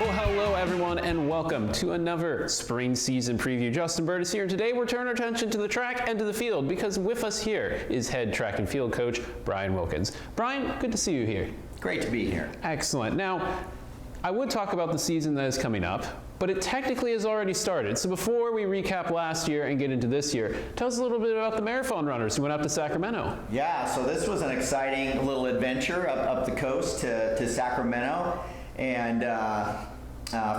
Well, hello everyone, and welcome to another spring season preview. Justin Bird is here, and today we're turning our attention to the track and to the field, because with us here is head track and field coach Bryan Wilkins. Bryan, good to see you here. Great to be here. Excellent. Now, I would talk about the season that is coming up, but it technically has already started. So before we recap last year and get into this year, tell us a little bit about the marathon runners who went up to Sacramento. Yeah, so this was an exciting little adventure up the coast to Sacramento, and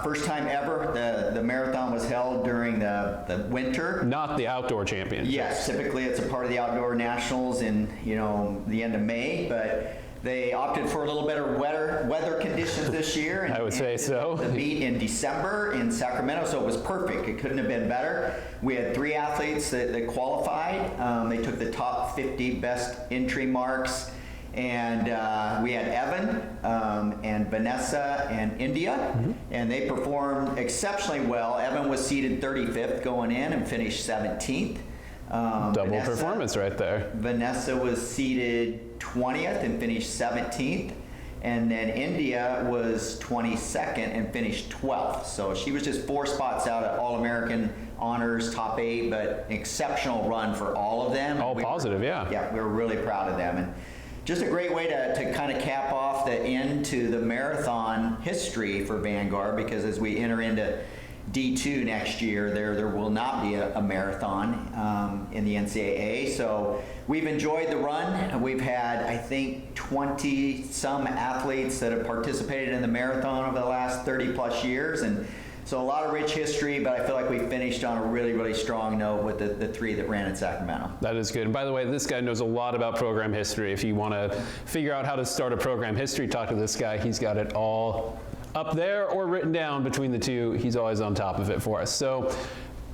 first time ever the marathon was held during the winter. Not the outdoor championships. Yes, typically it's a part of the outdoor nationals in the end of May, but they opted for a little better weather conditions this year. And, I would say so. The meet in December in Sacramento, so it was perfect. It couldn't have been better. We had 3 athletes that qualified. They took the top 50 best entry marks. And we had Evan and Vanessa and India, and they performed exceptionally well. Evan was seated 35th going in and finished 17th. Double performance right there. Vanessa was seated 20th and finished 17th. And then India was 22nd and finished 12th. So she was just 4 spots out at All-American honors, top 8, but exceptional run for all of them. All positive, yeah. Yeah, we were really proud of them. And just a great way to kind of cap off the end to the marathon history for Vanguard, because as we enter into D2 next year, there will not be a marathon in the NCAA. So we've enjoyed the run. We've had, I think, 20 some athletes that have participated in the marathon over the last 30 plus years, and so a lot of rich history, but I feel like we finished on a really, really strong note with the 3 that ran in Sacramento. That is good. And by the way, this guy knows a lot about program history. If you want to figure out how to start a program history, talk to this guy. He's got it all up there or written down between the two. He's always on top of it for us. So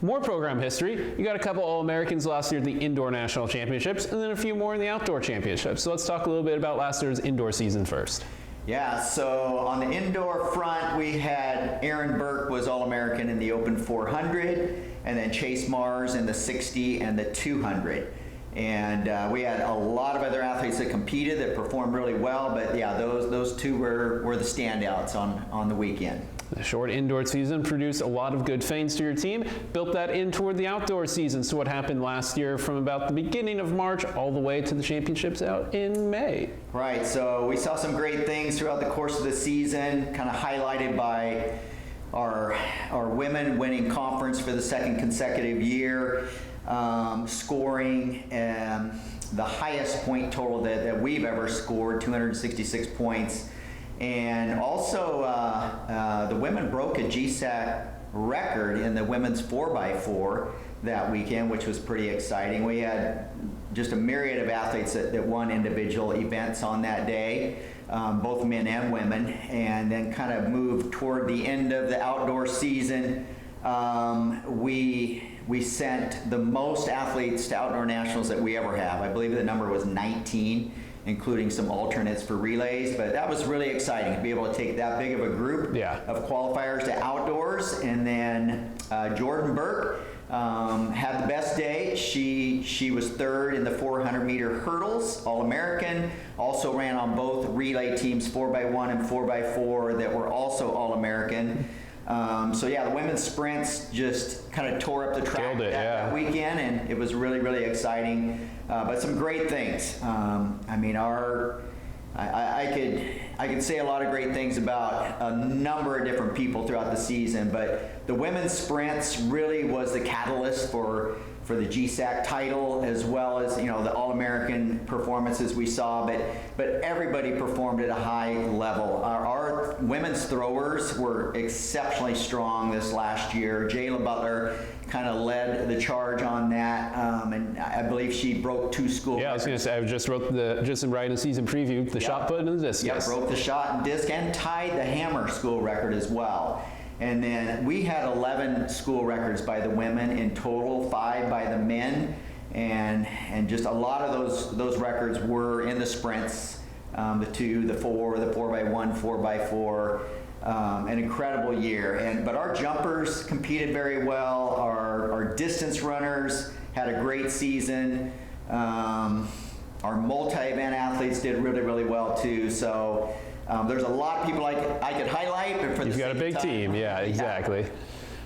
more program history. You got a couple All-Americans last year at the Indoor National Championships, and then a few more in the Outdoor Championships. So let's talk a little bit about last year's indoor season first. Yeah, so on the indoor front, we had Aaron Burke was All-American in the Open 400, and then Chase Mars in the 60 and the 200. And we had a lot of other athletes that competed that performed really well, but yeah, those 2 were the standouts on the weekend. The short indoor season produced a lot of good things to your team, built that in toward the outdoor season. So what happened last year from about the beginning of March all the way to the championships out in May? Right, so we saw some great things throughout the course of the season, kind of highlighted by our women winning conference for the 2nd consecutive year, scoring the highest point total that we've ever scored, 266 points. And also, the women broke a GSAC record in the women's 4x4 that weekend, which was pretty exciting. We had just a myriad of athletes that won individual events on that day, both men and women, and then kind of moved toward the end of the outdoor season. We sent the most athletes to outdoor nationals that we ever have. I believe the number was 19. Including some alternates for relays, but that was really exciting to be able to take that big of a group of qualifiers to outdoors. And then Jordan Burke had the best day. She was 3rd in the 400-meter hurdles, All-American. Also ran on both relay teams, 4x1 and 4x4, that were also All-American. So yeah, the women's sprints just kind of tore up the track that weekend, and it was really, really exciting. But some great things. I mean, I could say a lot of great things about a number of different people throughout the season, but the women's sprints really was the catalyst for the GSAC title, as well as the All-American performances we saw, but everybody performed at a high level. Our women's throwers were exceptionally strong this last year. Jayla Butler kind of led the charge on that, and I believe she broke 2 school records. I was going to say, I just wrote just in writing the season preview, the shot put and the discus. Yeah, broke the shot and disc and tied the hammer school record as well. And then we had 11 school records by the women in total, 5 by the men, and just a lot of those records were in the sprints, the 2, the 4, the 4x1, 4x4. An incredible year, but our jumpers competed very well. Our distance runners had a great season. Our multi-event athletes did really, really well too. So There's a lot of people I could highlight, but for You've got a big team, yeah, exactly.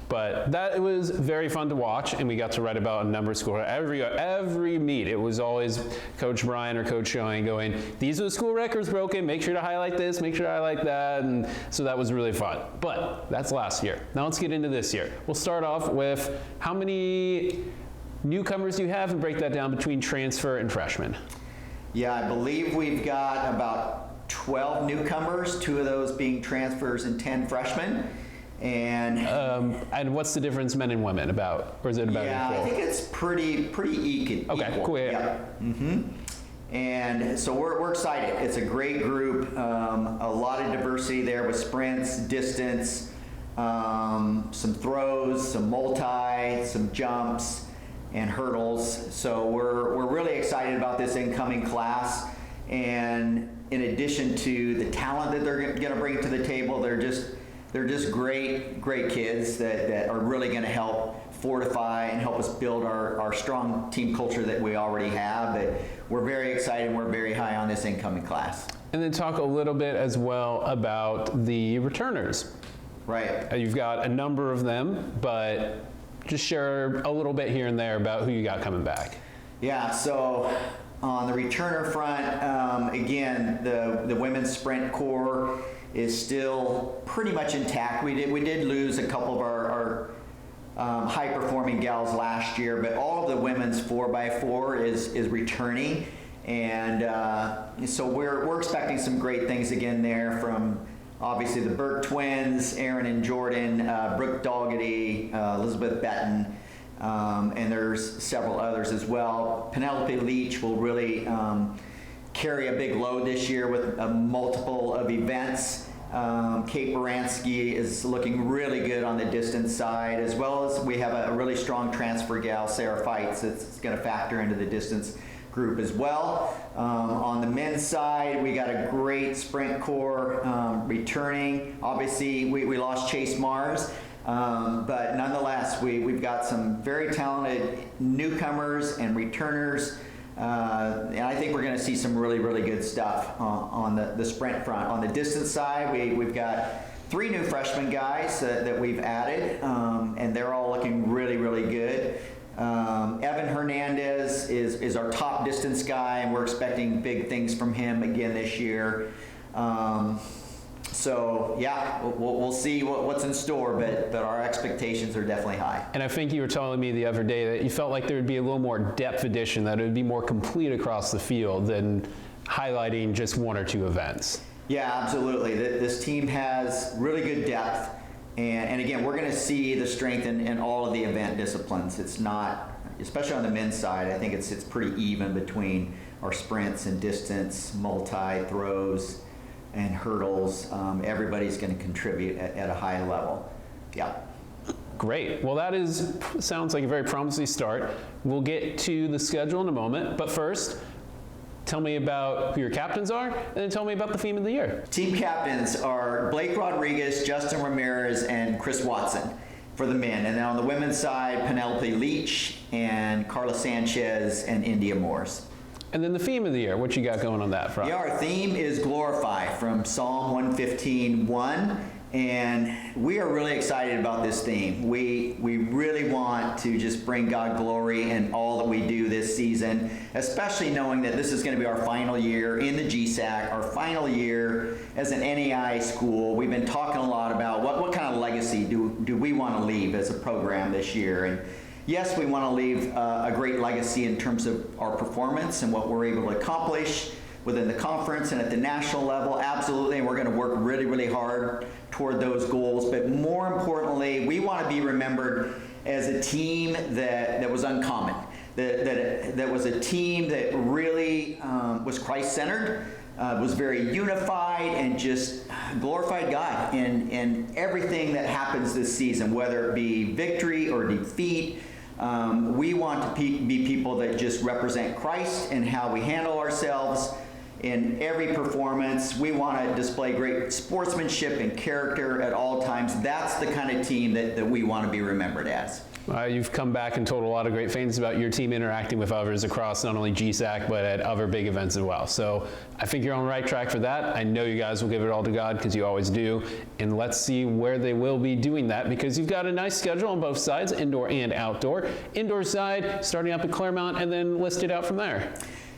But it was very fun to watch, and we got to write about a number of schools. Every meet, it was always Coach Bryan or Coach Showing going, these are the school records broken, make sure to highlight this, make sure to highlight that, and so that was really fun. But that's last year. Now let's get into this year. We'll start off with how many newcomers do you have, and break that down between transfer and freshmen. Yeah, I believe we've got about 12 newcomers, 2 of those being transfers and 10 freshmen. And what's the difference, men and women, about, or is it about yeah, equal? I think it's pretty equal. Okay, cool. Yeah. And so we're excited. It's a great group. A lot of diversity there with sprints, distance, some throws, some multi, some jumps, and hurdles. So we're really excited about this incoming class. And in addition to the talent that they're going to bring to the table, they're just great kids that are really going to help fortify and help us build our strong team culture that we already have. But we're very excited and we're very high on this incoming class. And then talk a little bit as well about the returners. Right. You've got a number of them, but just share a little bit here and there about who you got coming back. Yeah, so on the returner front, again, the women's sprint core is still pretty much intact. We did lose a couple of our high-performing gals last year, but all of the women's 4x4 is returning, and so we're expecting some great things again there from obviously the Burke twins, Aaron and Jordan, Brooke Dougherty, Elizabeth Betton, and there's several others as well. Penelope Leach will really carry a big load this year with a multiple of events. Kate Baranski is looking really good on the distance side, as well as we have a really strong transfer gal, Sarah Fights, that's going to factor into the distance group as well. On the men's side, we got a great sprint core returning. Obviously, we lost Chase Mars, but nonetheless, we've got some very talented newcomers and returners. And I think we're going to see some really good stuff on the sprint front. On the distance side, we've got 3 new freshman guys that we've added, and they're all looking really good. Evan Hernandez is our top distance guy, and we're expecting big things from him again this year. So yeah, we'll see what's in store, but our expectations are definitely high. And I think you were telling me the other day that you felt like there would be a little more depth addition, that it would be more complete across the field than highlighting just 1 or 2 events. Yeah, absolutely. This team has really good depth, and again, we're going to see the strength in all of the event disciplines. It's not, especially on the men's side, I think it's pretty even between our sprints and distance, multi, throws, and hurdles. Everybody's going to contribute at a high level. Yeah. Great. Well, sounds like a very promising start. We'll get to the schedule in a moment, but first, tell me about who your captains are, and then tell me about the theme of the year. Team captains are Blake Rodriguez, Justin Ramirez, and Chris Watson for the men. And then on the women's side, Penelope Leach and Carla Sanchez and India Morse. And then the theme of the year, what you got going on that front? Yeah, our theme is Glorify from Psalm 115:1, and we are really excited about this theme. We really want to just bring God glory in all that we do this season, especially knowing that this is going to be our final year in the GSAC, our final year as an NAI school. We've been talking a lot about what kind of legacy do we want to leave as a program this year. And yes, we want to leave a great legacy in terms of our performance and what we're able to accomplish within the conference and at the national level, absolutely, and we're going to work really hard toward those goals. But more importantly, we want to be remembered as a team that was uncommon, that was a team that really was Christ-centered, was very unified, and just glorified God in everything that happens this season, whether it be victory or defeat. We want to be people that just represent Christ and how we handle ourselves in every performance. We want to display great sportsmanship and character at all times. That's the kind of team that we want to be remembered as. You've come back and told a lot of great things about your team interacting with others across not only GSAC, but at other big events as well. So I think you're on the right track for that. I know you guys will give it all to God, because you always do. And let's see where they will be doing that, because you've got a nice schedule on both sides, indoor and outdoor. Indoor side, starting up at Claremont, and then listed out from there.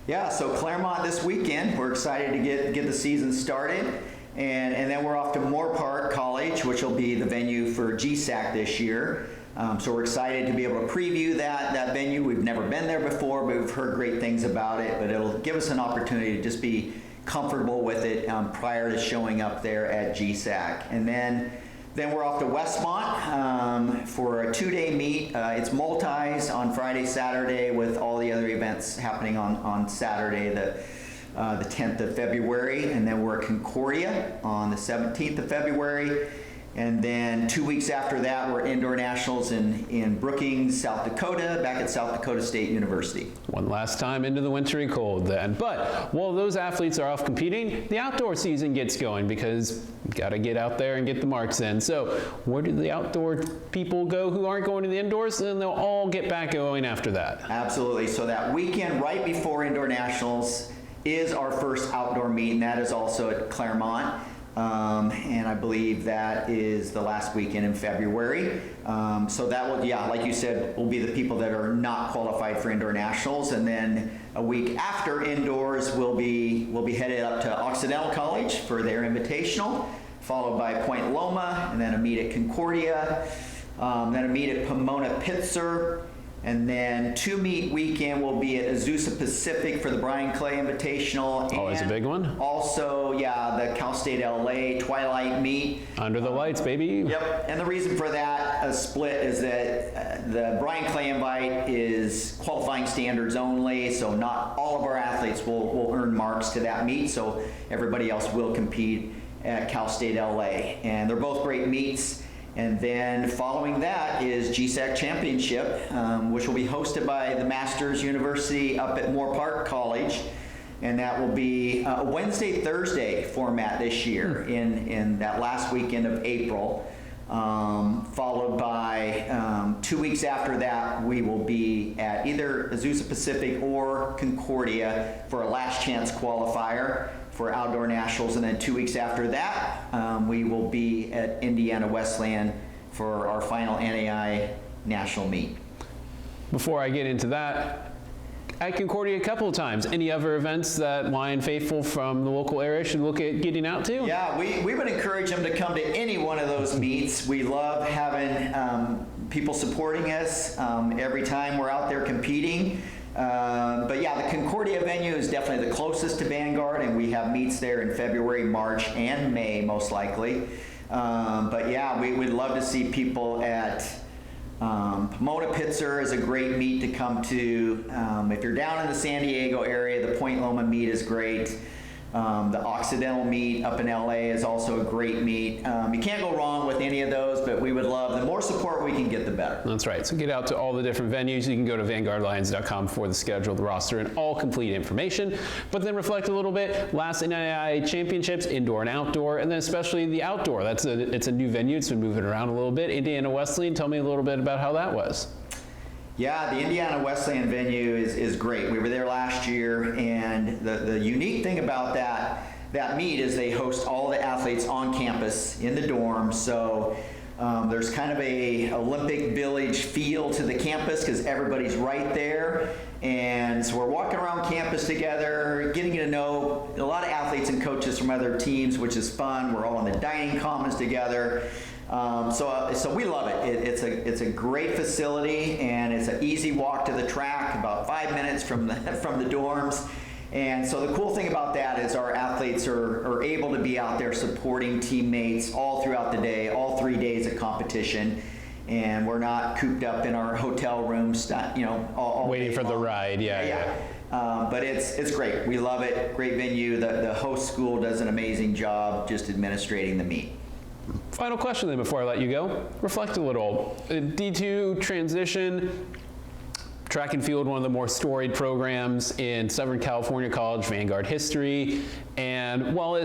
Yeah, so Claremont this weekend, we're excited to get the season started. And then we're off to Moore Park College, which will be the venue for GSAC this year. So we're excited to be able to preview that venue. We've never been there before, but we've heard great things about it. But it'll give us an opportunity to just be comfortable with it prior to showing up there at GSAC. And then we're off to Westmont for a 2-day meet. It's multis on Friday, Saturday, with all the other events happening on Saturday, the 10th of February. And then we're at Concordia on the 17th of February. And then 2 weeks after that, we're indoor nationals in Brookings, South Dakota, back at South Dakota State University. One last time into the wintry cold then. But while those athletes are off competing, the outdoor season gets going, because you got to get out there and get the marks in. So where do the outdoor people go who aren't going to the indoors? And they'll all get back going after that. Absolutely. So that weekend right before indoor nationals is our first outdoor meet, and that is also at Claremont. And I believe that is the last weekend in February. So that will, yeah, like you said, will be the people that are not qualified for indoor nationals. And then a week after indoors, we'll be headed up to Occidental College for their invitational, followed by Point Loma, and then a meet at Concordia, then a meet at Pomona-Pitzer. And then 2-meet weekend will be at Azusa Pacific for the Brian Clay Invitational. Always a big one. Also, yeah, the Cal State LA Twilight meet. Under the lights, baby. Yep. And the reason for that split is that the Brian Clay Invite is qualifying standards only, so not all of our athletes will earn marks to that meet, so everybody else will compete at Cal State LA. And they're both great meets. And then following that is GSAC Championship, which will be hosted by the Masters University up at Moore Park College. And that will be a Wednesday-Thursday format this year in that last weekend of April. Followed by 2 weeks after that, we will be at either Azusa Pacific or Concordia for a last chance qualifier for outdoor nationals. And then 2 weeks after that, we will be at Indiana Wesleyan for our final NAI national meet. Before I get into that, at Concordia a couple of times. Any other events that Lion faithful from the local area should look at getting out to? Yeah, we would encourage them to come to any one of those meets. We love having people supporting us every time we're out there competing. But yeah, the Concordia venue is definitely the closest to Vanguard, and we have meets there in February, March, and May, most likely. But yeah, we'd love to see people at Pomona-Pitzer is a great meet to come to. If you're down in the San Diego area, the Point Loma meet is great. The Occidental meet up in LA is also a great meet. You can't go wrong with any of those, but we would love, the more support we can get, the better. That's right. So get out to all the different venues. You can go to vanguardlions.com for the schedule, the roster, and all complete information. But then reflect a little bit. Last NAI championships, indoor and outdoor, and then especially the outdoor. It's a new venue. It's been moving around a little bit. Indiana Wesleyan, tell me a little bit about how that was. Yeah, the Indiana Wesleyan venue is great. We were there last year, and the unique thing about that meet is they host all the athletes on campus in the dorm. So there's kind of a Olympic Village feel to the campus because everybody's right there. And so we're walking around campus together, getting to know a lot of athletes and coaches from other teams, which is fun. We're all in the dining commons together. So we love it. It's a great facility, and it's an easy walk to the track, about 5 minutes from the dorms. And so the cool thing about that is our athletes are able to be out there supporting teammates all throughout the day, all 3 days of competition. And we're not cooped up in our hotel rooms, all waiting for the ride. Yeah. But it's great. We love it. Great venue. The host school does an amazing job just administrating the meet. Final question then before I let you go. Reflect a little. D2 transition, Track and field, one of the more storied programs in Southern California college, Vanguard history. And while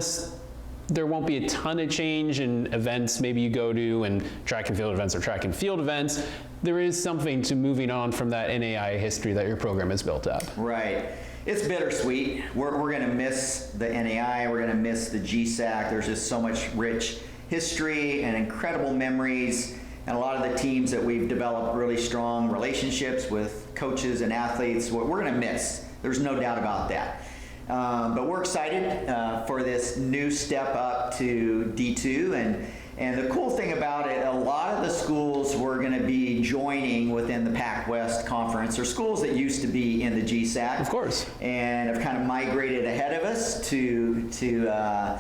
there won't be a ton of change in events maybe you go to, and track and field events or track and field events, there is something to moving on from that NAI history that your program has built up. Right. It's bittersweet. We're going to miss the NAI. We're going to miss the GSAC. There's just so much rich history and incredible memories, and a lot of the teams that we've developed really strong relationships with coaches and athletes, we're going to miss. There's no doubt about that. But we're excited for this new step up to D2, and the cool thing about it, a lot of the schools we're going to be joining within the Pac West Conference are schools that used to be in the GSAC, of course, and have kind of migrated ahead of us to the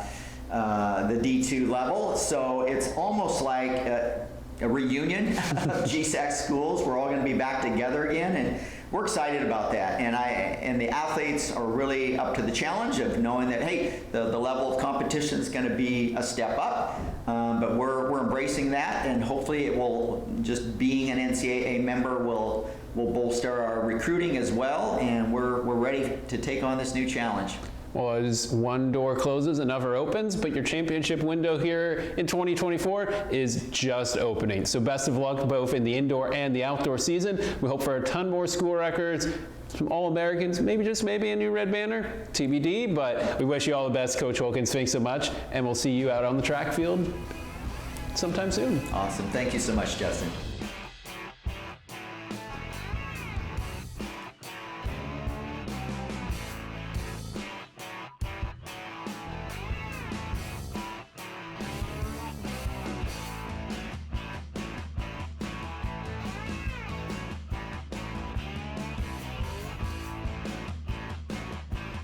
D2 level. So it's almost like a reunion of GSAC schools. We're all going to be back together again, and we're excited about that. And the athletes are really up to the challenge of knowing that, hey, the level of competition is going to be a step up, but we're embracing that, and hopefully it will, just being an NCAA member will bolster our recruiting as well, and we're ready to take on this new challenge. Well, as one door closes, another opens, but your championship window here in 2024 is just opening. So best of luck both in the indoor and the outdoor season. We hope for a ton more school records, some All-Americans, maybe just maybe a new red banner, TBD, but we wish you all the best, Coach Wilkins. Thanks so much, and we'll see you out on the track field sometime soon. Awesome. Thank you so much, Justin.